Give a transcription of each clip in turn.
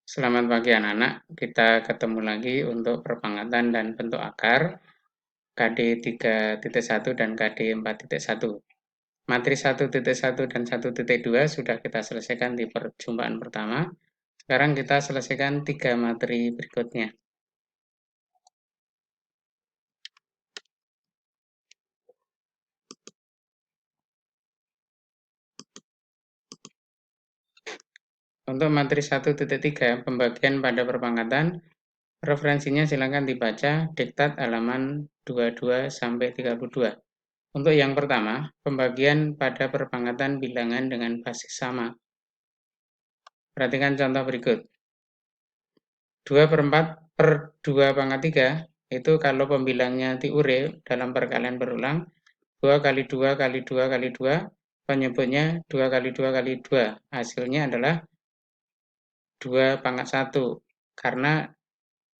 Selamat pagi anak-anak, kita ketemu lagi untuk perpangkatan dan bentuk akar KD 3.1 dan KD 4.1. Materi 1.1 dan 1.2 sudah kita selesaikan di perjumpaan pertama. Sekarang kita selesaikan 3 materi berikutnya. Untuk materi 1.3, pembagian pada perpangkatan, referensinya silakan dibaca diktat halaman 22 sampai 32. Untuk yang pertama, pembagian pada perpangkatan bilangan dengan basis sama. Perhatikan contoh berikut. 2/4/2/3 itu kalau pembilangnya diure dalam perkalian berulang, 2 kali 2 kali 2 kali 2, penyebutnya 2 kali 2 kali 2. Hasilnya adalah 2/1, karena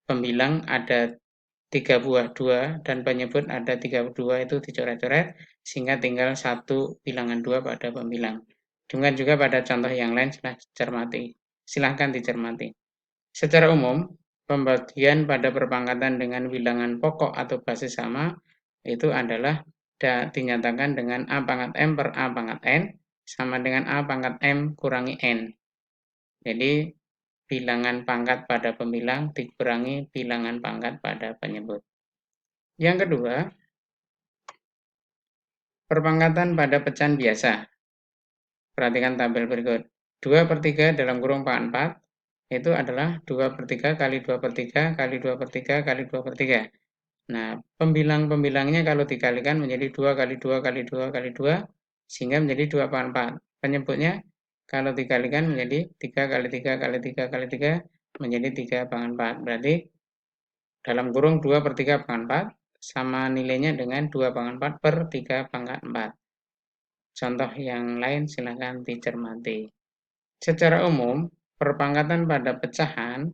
pembilang ada 3 buah 2 dan penyebut ada 32 itu dicoret-coret sehingga tinggal satu bilangan 2 pada pembilang. Demikian juga pada contoh yang lain silahkan dicermati. Secara umum, pembagian pada perpangkatan dengan bilangan pokok atau basis sama itu adalah dinyatakan dengan A pangkat M per A pangkat N sama dengan A pangkat M kurangi N. Jadi, bilangan pangkat pada pembilang dikurangi bilangan pangkat pada penyebut. Yang kedua, perpangkatan pada pecahan biasa. Perhatikan tabel berikut. 2/3 dalam kurung pangkat 4 itu adalah 2/3 kali 2/3 kali 2/3 kali 2/3. Nah, pembilang-pembilangnya kalau dikalikan menjadi 2 kali 2 kali 2 kali 2, sehingga menjadi 2/4. Penyebutnya kalau dikalikan menjadi 3 kali 3 kali 3 kali 3, menjadi 3/4. Berarti dalam kurung 2/3/4 sama nilainya dengan 2/4 per 3/4. Contoh yang lain silahkan dicermati. Secara umum, perpangkatan pada pecahan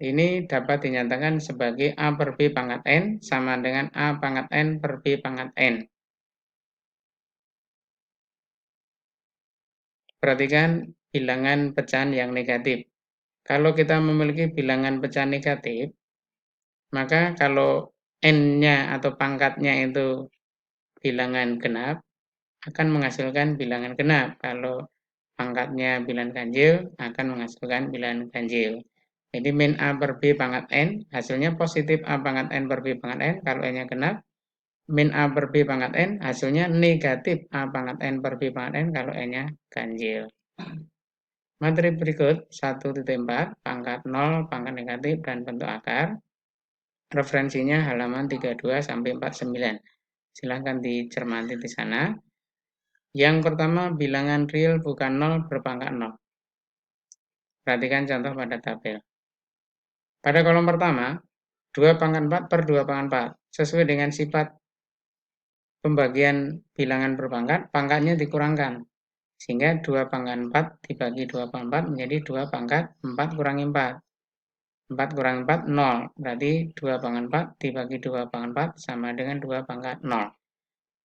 ini dapat dinyatakan sebagai A per B pangkat N sama dengan A pangkat N per B pangkat N. Perhatikan bilangan pecahan yang negatif. Kalau kita memiliki bilangan pecahan negatif, maka kalau N-nya atau pangkatnya itu bilangan genap, akan menghasilkan bilangan genap. Kalau pangkatnya bilangan ganjil, akan menghasilkan bilangan ganjil. Jadi min A per B pangkat N, hasilnya positif A pangkat N per B pangkat N, kalau N-nya genap. Min A per B pangkat N, hasilnya negatif A pangkat N per B pangkat N, kalau N-nya ganjil. Materi berikut 1.4, pangkat 0, pangkat negatif, dan bentuk akar. Referensinya halaman 32 sampai 49. Silahkan dicermati di sana. Yang pertama, bilangan real bukan 0 berpangkat 0. Perhatikan contoh pada tabel. Pada kolom pertama, 2/4 per 2/4. Sesuai dengan sifat pembagian bilangan berpangkat, pangkatnya dikurangkan. Sehingga 2/4 dibagi 2/4 menjadi 2/4 kurangi 4. 4 kurangi 4, 0. Berarti 2/4 dibagi 2/4 sama dengan 2/0.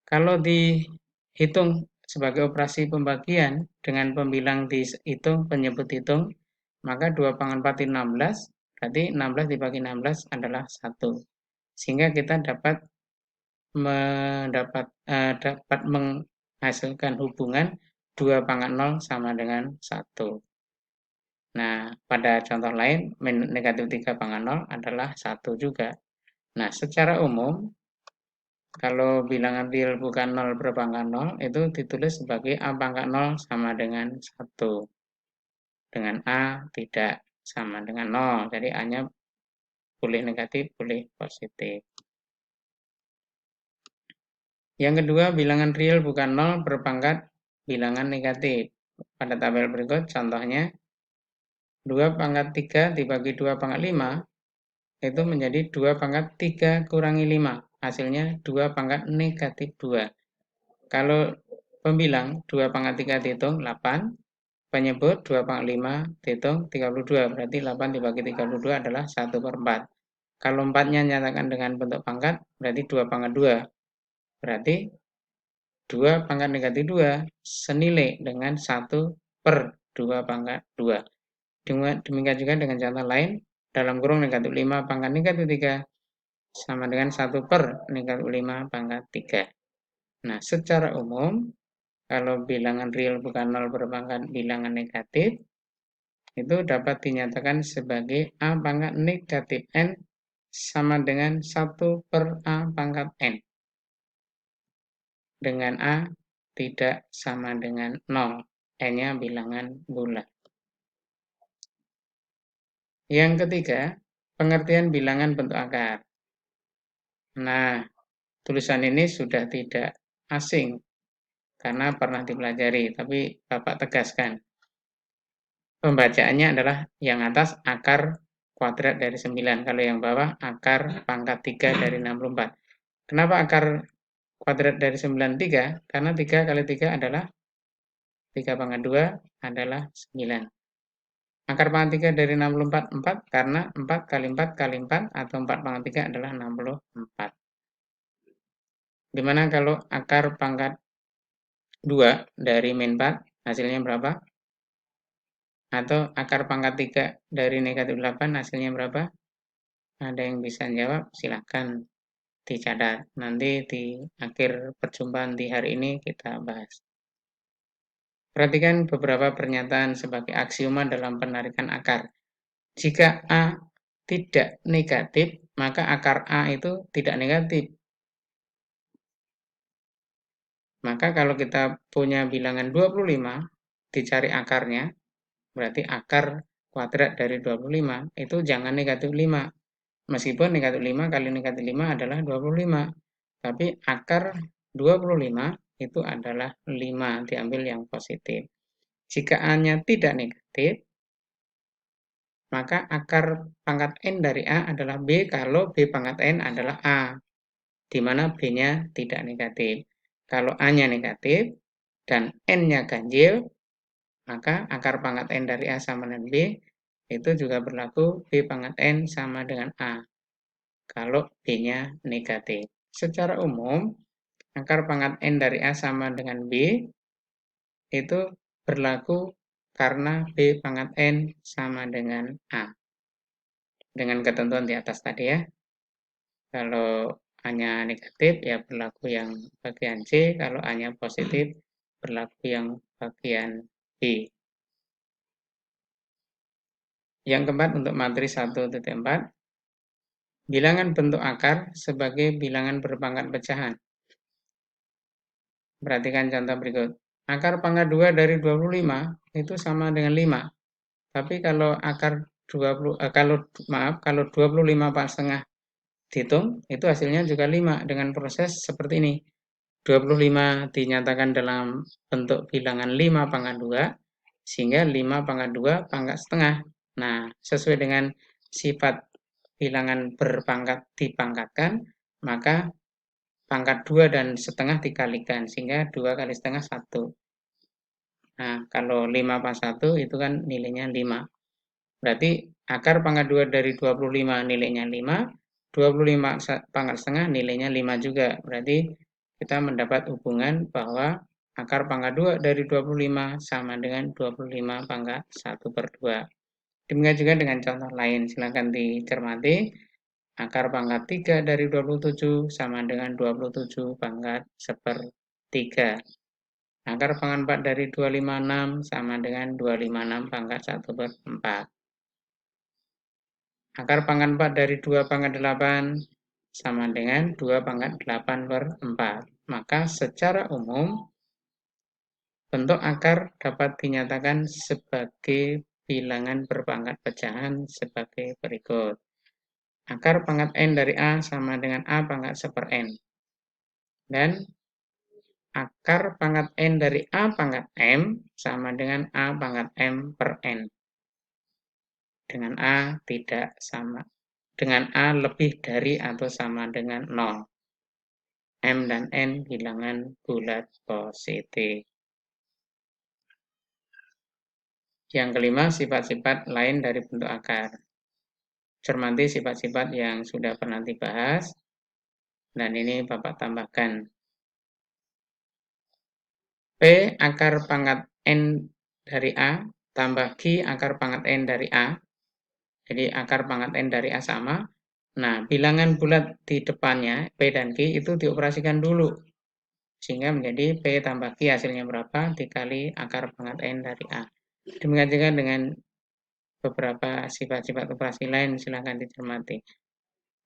Kalau dihitung sebagai operasi pembagian dengan pembilang dihitung, penyebut hitung, maka 2/4 itu 16, berarti 16 dibagi 16 adalah 1. Sehingga kita dapat menghasilkan hubungan 2/0 sama dengan 1. Nah, pada contoh lain, negatif 3/0 adalah 1 juga. Nah, secara umum, kalau bilangan real bukan 0 berpangkat 0, itu ditulis sebagai A pangkat 0 sama dengan 1. Dengan A tidak sama dengan 0. Jadi A-nya boleh negatif, boleh positif. Yang kedua, bilangan real bukan 0 berpangkat bilangan negatif. Pada tabel berikut, contohnya 2/3 dibagi 2/5 itu menjadi 2/3 kurangi 5. Hasilnya 2/-2. Kalau pembilang 2/3 dihitung 8, penyebut 2/5 dihitung 32. Berarti 8 dibagi 32 adalah 1/4. Kalau 4-nya nyatakan dengan bentuk pangkat, berarti 2/2. Berarti 2/-2 senilai dengan 1/2. Demikian juga dengan contoh lain, dalam kurung negatif 5 pangkat negatif 3 sama dengan 1 per negatif 5 pangkat 3. Nah, secara umum, kalau bilangan real bukan 0 berpangkat bilangan negatif, itu dapat dinyatakan sebagai A pangkat negatif N sama dengan 1 per A pangkat N. Dengan A tidak sama dengan 0. N-nya bilangan bulat. Yang ketiga, pengertian bilangan bentuk akar. Nah, tulisan ini sudah tidak asing karena pernah dipelajari, tapi Bapak tegaskan. Pembacaannya adalah yang atas akar kuadrat dari 9, kalau yang bawah akar pangkat 3 dari 64. Kenapa akar kuadrat dari 93? Karena 3 kali 3 adalah 3 pangkat 2 adalah 9. Akar pangkat 3 dari 64, 4, karena 4 kali 4 kali 4 atau 4 pangkat 3 adalah 64. Dimana kalau akar pangkat 2 dari min 4 hasilnya berapa? Atau akar pangkat 3 dari negatif 8 hasilnya berapa? Ada yang bisa jawab? Silahkan dicatat. Nanti di akhir perjumpaan di hari ini kita bahas. Perhatikan beberapa pernyataan sebagai aksioma dalam penarikan akar. Jika A tidak negatif, maka akar A itu tidak negatif. Maka kalau kita punya bilangan 25, dicari akarnya, berarti akar kuadrat dari 25 itu jangan negatif 5. Meskipun negatif 5 kali negatif 5 adalah 25. Tapi akar 25 itu adalah 5, diambil yang positif. Jika A-nya tidak negatif, maka akar pangkat N dari A adalah B kalau B pangkat N adalah A, di mana B-nya tidak negatif. Kalau A-nya negatif dan N-nya ganjil, maka akar pangkat N dari A sama dengan B, itu juga berlaku B pangkat N sama dengan A, kalau B-nya negatif. Secara umum, akar pangkat N dari A sama dengan B, itu berlaku karena B pangkat N sama dengan A. Dengan ketentuan di atas tadi ya. Kalau A-nya negatif, ya berlaku yang bagian C. Kalau A-nya positif, berlaku yang bagian B. Yang keempat, untuk materi 1.4, bilangan bentuk akar sebagai bilangan berpangkat pecahan. Perhatikan contoh berikut. Akar pangkat 2 dari 25 itu sama dengan 5. Tapi kalau akar 20 kalau 25 pangkat setengah dihitung, itu hasilnya juga 5 dengan proses seperti ini. 25 dinyatakan dalam bentuk bilangan 5 pangkat 2, sehingga 5 pangkat 2 pangkat setengah. Nah, sesuai dengan sifat bilangan berpangkat dipangkatkan, maka pangkat 2 dan setengah dikalikan, sehingga 2 kali setengah 1. Nah, kalau 5 pangkat 1 itu kan nilainya 5. Berarti akar pangkat 2 dari 25 nilainya 5, 25 pangkat setengah nilainya 5 juga. Berarti kita mendapat hubungan bahwa akar pangkat 2 dari 25 sama dengan 25 pangkat 1 per 2. Demikian juga dengan contoh lain, silakan dicermati. Akar pangkat 3 dari 27 sama dengan 27 pangkat 1/3. Akar pangkat 4 dari 256 sama dengan 256 pangkat 1/4. Akar pangkat 4 dari 2 pangkat 8 sama dengan 2 pangkat 8/4. Maka secara umum, bentuk akar dapat dinyatakan sebagai bilangan berpangkat pecahan sebagai berikut. Akar pangkat N dari A sama dengan A pangkat 1/N. Dan akar pangkat N dari A pangkat M sama dengan A pangkat M per N. Dengan A tidak sama. Dengan A lebih dari atau sama dengan 0. M dan N bilangan bulat positif. Yang kelima, sifat-sifat lain dari bentuk akar. Cermati sifat-sifat yang sudah pernah dibahas, dan ini Bapak tambahkan. P akar pangkat N dari A tambah Q akar pangkat N dari A. Jadi akar pangkat N dari A sama. Nah, bilangan bulat di depannya, P dan Q itu dioperasikan dulu. Sehingga menjadi P tambah Q hasilnya berapa? Dikali akar pangkat N dari A. Demikian juga dengan beberapa sifat-sifat operasi lain, silahkan dicermati.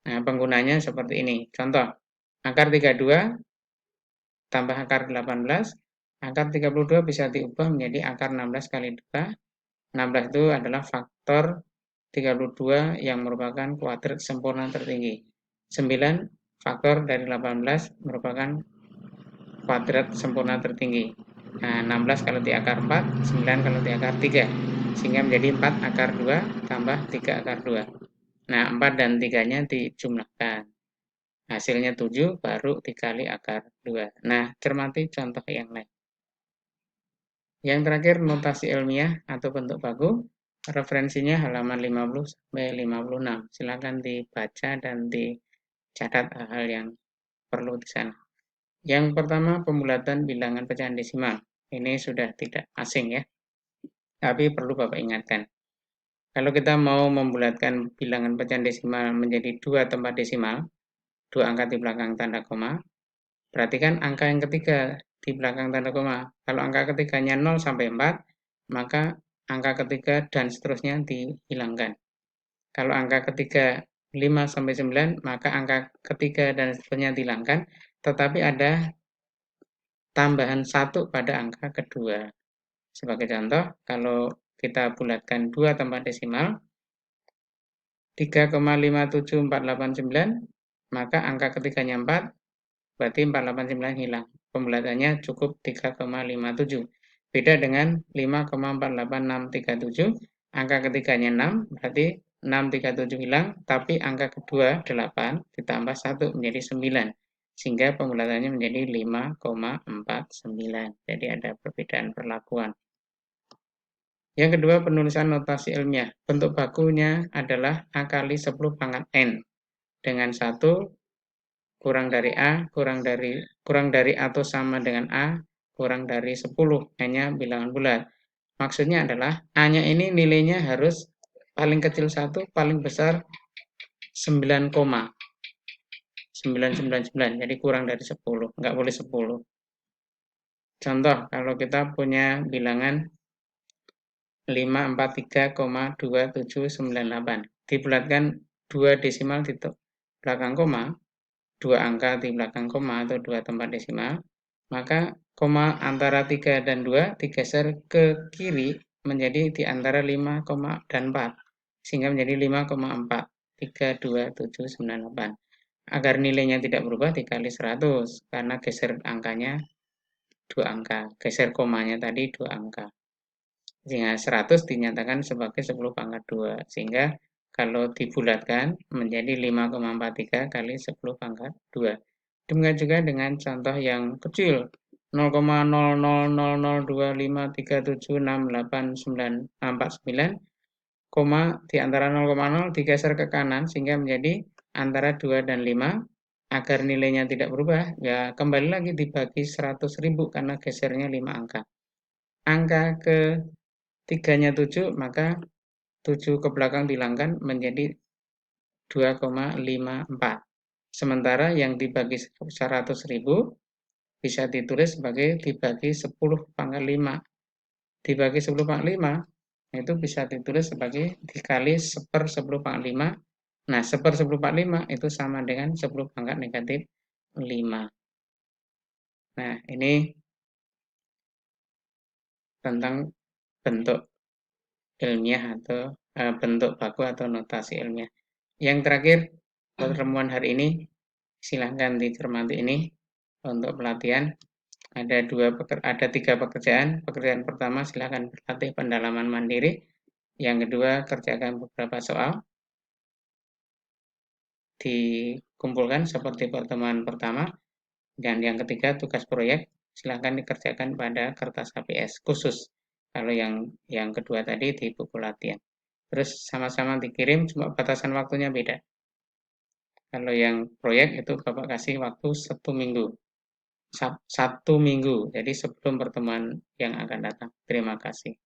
Nah, penggunanya seperti ini. Contoh, akar 32 tambah akar 18, akar 32 bisa diubah menjadi akar 16 kali 2. 16 itu adalah faktor 32 yang merupakan kuadrat sempurna tertinggi. 9 faktor dari 18 merupakan kuadrat sempurna tertinggi. Nah, 16 kalau di akar 4, 9 kalau di akar 3. Sehingga menjadi 4 akar 2 tambah 3 akar 2. Nah, 4 dan 3-nya dijumlahkan. Hasilnya 7 baru dikali akar 2. Nah, cermati contoh yang lain. Yang terakhir, notasi ilmiah atau bentuk baku. Referensinya halaman 50-56. Silakan dibaca dan dicatat hal-hal yang perlu di sana. Yang pertama, pembulatan bilangan pecahan desimal. Ini sudah tidak asing ya, tapi perlu Bapak ingatkan. Kalau kita mau membulatkan bilangan pecahan desimal menjadi 2 tempat desimal, 2 angka di belakang tanda koma, perhatikan angka yang ketiga di belakang tanda koma. Kalau angka ketiganya 0 sampai 4, maka angka ketiga dan seterusnya dihilangkan. Kalau angka ketiga 5 sampai 9, maka angka ketiga dan seterusnya dihilangkan, tetapi ada tambahan 1 pada angka kedua. Sebagai contoh, kalau kita bulatkan 2 tempat desimal, 3,57489, maka angka ketiganya 4, berarti 489 hilang. Pembulatannya cukup 3,57. Beda dengan 5,48637, angka ketiganya 6, berarti 637 hilang, tapi angka kedua 8 ditambah 1 menjadi 9. Sehingga pembulatannya menjadi 5,49. Jadi ada perbedaan perlakuan. Yang kedua, penulisan notasi ilmiah. Bentuk bakunya adalah A kali 10 pangkat N. Dengan 1 kurang dari A, kurang dari atau sama dengan A, kurang dari 10. Hanya bilangan bulat. Maksudnya adalah A-nya ini nilainya harus paling kecil 1, paling besar 9,999. Jadi kurang dari 10. Nggak boleh 10. Contoh, kalau kita punya bilangan 543,2798. Dibulatkan 2 desimal di belakang koma, 2 angka di belakang koma atau 2 tempat desimal, maka koma antara 3 dan 2 digeser ke kiri menjadi di antara 5, dan 4. Sehingga menjadi 5,4. 32798. Agar nilainya tidak berubah dikali 100, karena geser angkanya 2 angka. Geser komanya tadi 2 angka. Sehingga 100 dinyatakan sebagai 10 pangkat 2. Sehingga kalau dibulatkan menjadi 5,43 kali 10 pangkat 2. Demikian juga dengan contoh yang kecil. 0,000253768949, koma di antara 0,0 digeser ke kanan sehingga menjadi antara 2 dan 5. Agar nilainya tidak berubah, ya kembali lagi dibagi 100.000 karena gesernya 5 angka. Angka ke 3-nya 7, maka 7 ke belakang dihilangkan menjadi 2,54. Sementara yang dibagi 100.000 bisa ditulis sebagai dibagi 10 pangkat 5. Dibagi 10 pangkat 5 itu bisa ditulis sebagai dikali 1/10 pangkat 5. Nah, 1/10 pangkat 5 itu sama dengan 10 pangkat negatif 5. Nah, ini tentang bentuk ilmiah atau bentuk baku atau notasi ilmiah. Yang terakhir, pertemuan hari ini, silahkan dicermati ini untuk pelatihan. Ada 3 pekerjaan. Pekerjaan pertama silahkan berlatih pendalaman mandiri. Yang kedua, kerjakan beberapa soal. Dikumpulkan seperti pertemuan pertama. Dan yang ketiga, tugas proyek. Silahkan dikerjakan pada kertas HPS khusus. Kalau yang kedua tadi di buku latihan. Terus sama-sama dikirim, cuma batasan waktunya beda. Kalau yang proyek itu Bapak kasih waktu 1 minggu. 1 minggu, jadi sebelum pertemuan yang akan datang. Terima kasih.